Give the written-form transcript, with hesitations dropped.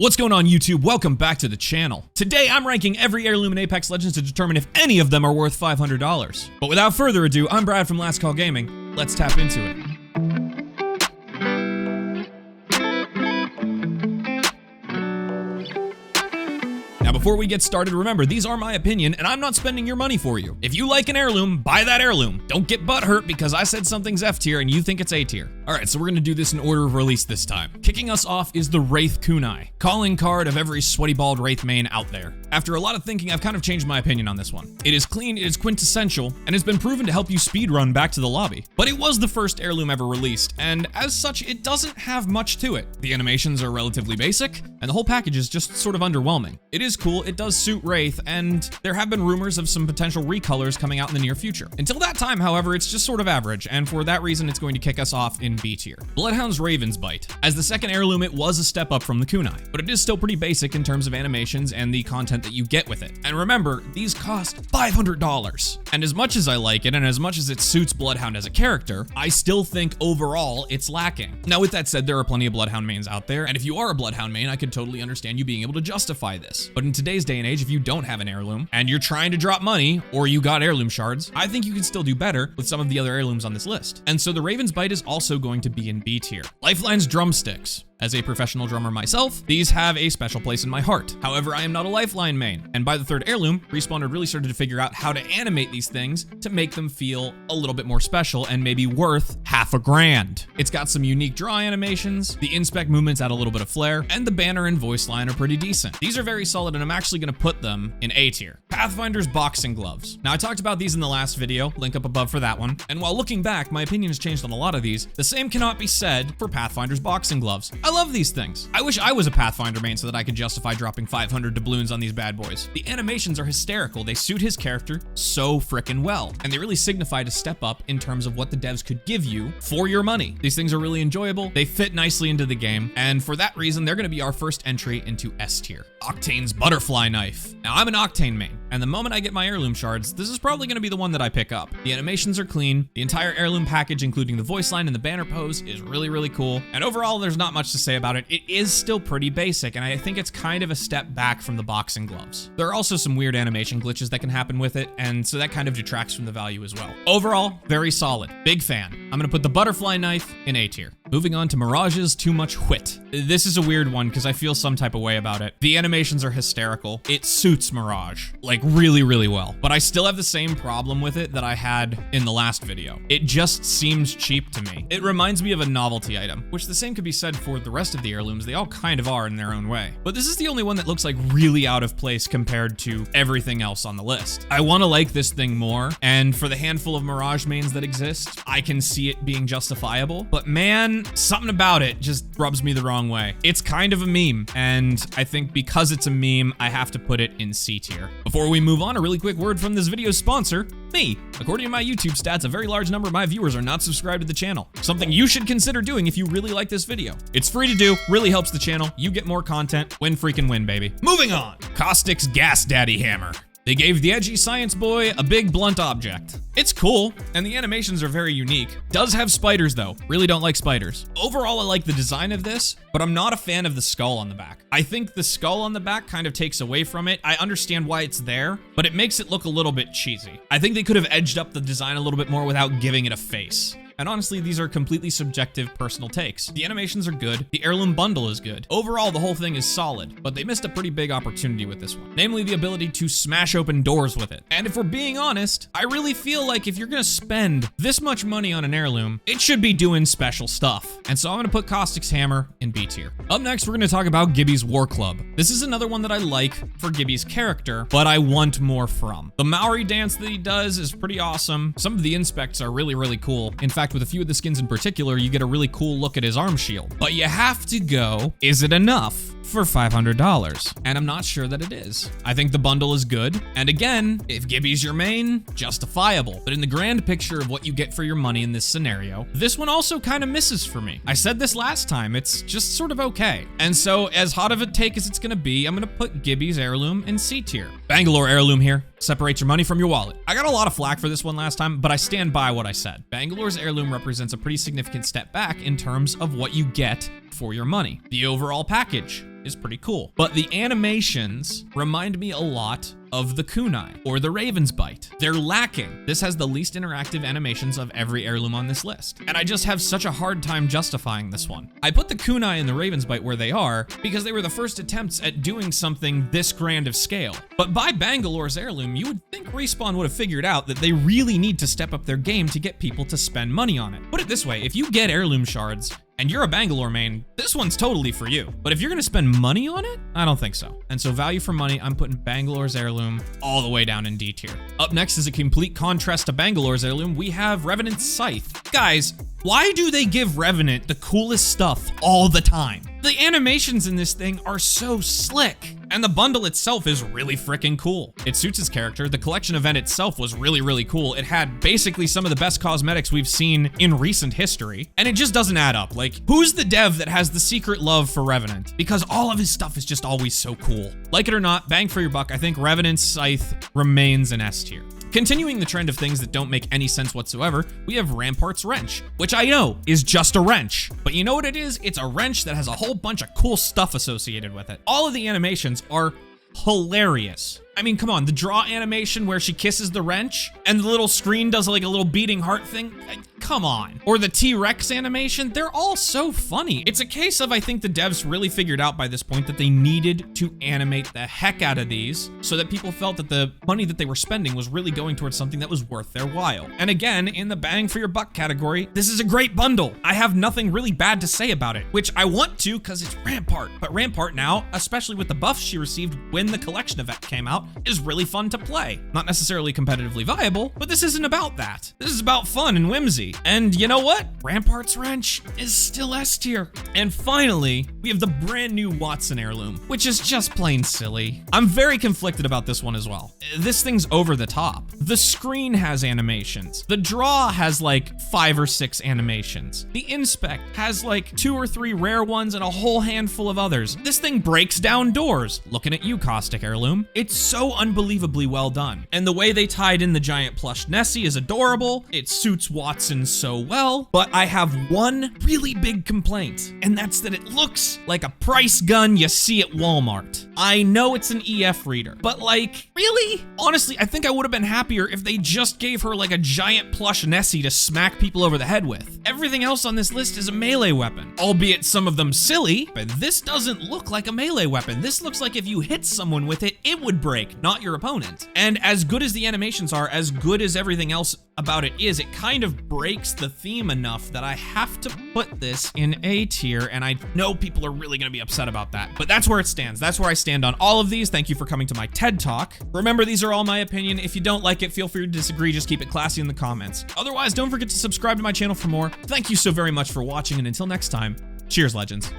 What's going on, YouTube? Welcome back to the channel. Today I'm ranking every heirloom in Apex Legends to determine if any of them are worth $500. But without further ado, I'm Brad from Last Call Gaming. Let's tap into it. Before we get started, remember, these are my opinion, and I'm not spending your money for you. If you like an heirloom, buy that heirloom. Don't get butthurt because I said something's F tier and you think it's A tier. All right, so we're gonna do this in order of release this time. Kicking us off is the Wraith Kunai, calling card of every sweaty bald Wraith main out there. After a lot of thinking, I've kind of changed my opinion on this one. It is clean, it is quintessential, and has been proven to help you speedrun back to the lobby. But it was the first heirloom ever released, and as such, it doesn't have much to it. The animations are relatively basic, and the whole package is just sort of underwhelming. It is cool, it does suit Wraith, and there have been rumors of some potential recolors coming out in the near future. Until that time, however, it's just sort of average, and for that reason, it's going to kick us off in B tier. Bloodhound's Raven's Bite. As the second heirloom, it was a step up from the Kunai, but it is still pretty basic in terms of animations and the content that you get with it. And remember, these cost $500. And as much as I like it, and as much as it suits Bloodhound as a character, I still think overall it's lacking. Now, with that said, there are plenty of Bloodhound mains out there, and if you are a Bloodhound main, I could totally understand you being able to justify this. But in today's day and age, if you don't have an heirloom, and you're trying to drop money, or you got heirloom shards, I think you can still do better with some of the other heirlooms on this list. And so the Raven's Bite is also going to be in B tier. Lifeline's Drumsticks. As a professional drummer myself, these have a special place in my heart. However, I am not a Lifeline main, and by the third heirloom, Respawn had really started to figure out how to animate these things to make them feel a little bit more special and maybe worth $50,000. It's got some unique draw animations, the inspect movements add a little bit of flair, and the banner and voice line are pretty decent. These are very solid, and I'm actually gonna put them in A tier. Pathfinder's Boxing Gloves. Now, I talked about these in the last video, link up above for that one, and while looking back, my opinion has changed on a lot of these. The same cannot be said for Pathfinder's Boxing Gloves. I love these things. I wish I was a Pathfinder main so that I could justify dropping 500 doubloons on these bad boys. The animations are hysterical. They suit his character so frickin' well, and they really signify to step up in terms of what the devs could give you for your money. These things are really enjoyable. They fit nicely into the game, and for that reason, they're gonna be our first entry into S tier. Octane's Butterfly Knife. Now, I'm an Octane main, and the moment I get my heirloom shards, this is probably gonna be the one that I pick up. The animations are clean. The entire heirloom package, including the voice line and the banner pose, is really, really cool. And overall, there's not much to say about it. It is still pretty basic, and I think it's kind of a step back from the boxing gloves. There are also some weird animation glitches that can happen with it, and so that kind of detracts from the value as well. Overall, very solid. Big fan. I'm gonna put the Butterfly Knife in A tier. Moving on to Mirage's Too Much Wit. This is a weird one because I feel some type of way about it. The animations are hysterical. It suits Mirage, like really, really well. But I still have the same problem with it that I had in the last video. It just seems cheap to me. It reminds me of a novelty item, which the same could be said for the rest of the heirlooms. They all kind of are in their own way. But this is the only one that looks like really out of place compared to everything else on the list. I want to like this thing more, and for the handful of Mirage mains that exist, I can see it being justifiable. But man, something about it just rubs me the wrong way. It's kind of a meme, and I think because it's a meme, I have to put it in C tier. Before we move on, a really quick word from this video's sponsor, me. According to my YouTube stats, a very large number of my viewers are not subscribed to the channel. Something you should consider doing if you really like this video. It's free to do, really helps the channel, you get more content, win freaking win, baby. Moving on, Caustics Gas Daddy Hammer. They gave the edgy science boy a big blunt object. It's cool, and the animations are very unique. Does have spiders though, really don't like spiders. Overall, I like the design of this, but I'm not a fan of the skull on the back. I think the skull on the back kind of takes away from it. I understand why it's there, but it makes it look a little bit cheesy. I think they could have edged up the design a little bit more without giving it a face. And honestly, these are completely subjective personal takes. The animations are good, the heirloom bundle is good. Overall, the whole thing is solid, but they missed a pretty big opportunity with this one, namely the ability to smash open doors with it. And if we're being honest, I really feel like if you're gonna spend this much money on an heirloom, it should be doing special stuff. And so I'm gonna put Caustics Hammer in B tier. Up next, we're gonna talk about Gibby's War Club. This is another one that I like for Gibby's character, but I want more from. The Maori dance that he does is pretty awesome. Some of the inspects are really, really cool. In fact, with a few of the skins in particular, you get a really cool look at his arm shield. But you have to go, is it enough for $500? And I'm not sure that it is. I think the bundle is good. And again, if Gibby's your main, justifiable. But in the grand picture of what you get for your money in this scenario, this one also kind of misses for me. I said this last time, it's just sort of okay. And so as hot of a take as it's gonna be, I'm gonna put Gibby's heirloom in C tier. Bangalore Heirloom here. Separate your money from your wallet. I got a lot of flack for this one last time, but I stand by what I said. Bangalore's heirloom represents a pretty significant step back in terms of what you get for your money. The overall package is pretty cool, but the animations remind me a lot of the Kunai or the Raven's Bite. They're lacking. This has the least interactive animations of every heirloom on this list, and I just have such a hard time justifying this one. I put the Kunai and the Raven's Bite where they are because they were the first attempts at doing something this grand of scale. But by Bangalore's Heirloom, you would think Respawn would have figured out that they really need to step up their game to get people to spend money on it. Put it this way, if you get heirloom shards, and you're a Bangalore main, this one's totally for you. But if you're gonna spend money on it, I don't think so. And so value for money, I'm putting Bangalore's Heirloom all the way down in D tier. Up next is a complete contrast to Bangalore's Heirloom. We have Revenant Scythe. Guys, why do they give Revenant the coolest stuff all the time? The animations in this thing are so slick, and the bundle itself is really freaking cool. It suits his character. The collection event itself was really cool. It had basically some of the best cosmetics we've seen in recent history, and it just doesn't add up. Like, who's the dev that has the secret love for Revenant? Because all of his stuff is just always so cool. Like it or not, bang for your buck, I think Revenant Scythe remains an S tier. Continuing the trend of things that don't make any sense whatsoever, we have Ramparts Wrench, which I know is just a wrench. But you know what it is? It's a wrench that has a whole bunch of cool stuff associated with it. All of the animations are hilarious. I mean, come on, the draw animation where she kisses the wrench and the little screen does like a little beating heart thing. Come on. Or the T-Rex animation, they're all so funny. It's a case of, I think the devs really figured out by this point that they needed to animate the heck out of these so that people felt that the money that they were spending was really going towards something that was worth their while. And again, in the bang for your buck category, this is a great bundle. I have nothing really bad to say about it, which I want to because it's Rampart. But Rampart now, especially with the buffs she received when the collection event came out, is really fun to play. Not necessarily competitively viable, but this isn't about that. This is about fun and whimsy. And you know what? Ramparts Wrench is still S tier. And finally, we have the brand new Watson Heirloom, which is just plain silly. I'm very conflicted about this one as well. This thing's over the top. The screen has animations. The draw has like 5 or 6 animations. The inspect has like 2 or 3 rare ones and a whole handful of others. This thing breaks down doors. Looking at you, Caustic Heirloom. It's so unbelievably well done. And the way they tied in the giant plush Nessie is adorable. It suits Watson so well, but I have one really big complaint, and that's that it looks like a price gun you see at Walmart. I know it's an EF reader, but like, really? Honestly, I think I would have been happier if they just gave her like a giant plush Nessie to smack people over the head with. Everything else on this list is a melee weapon, albeit some of them silly, but this doesn't look like a melee weapon. This looks like if you hit someone with it, it would break, not your opponent. And as good as the animations are, as good as everything else about it is, it kind of breaks the theme enough that I have to put this in A tier, and I know people are really gonna be upset about that, but that's where it stands. That's where I stand on all of these. Thank you for coming to my TED Talk. Remember, these are all my opinion. If you don't like it, feel free to disagree. Just keep it classy in the comments. Otherwise, don't forget to subscribe to my channel for more. Thank you so very much for watching, and until next time, cheers, legends.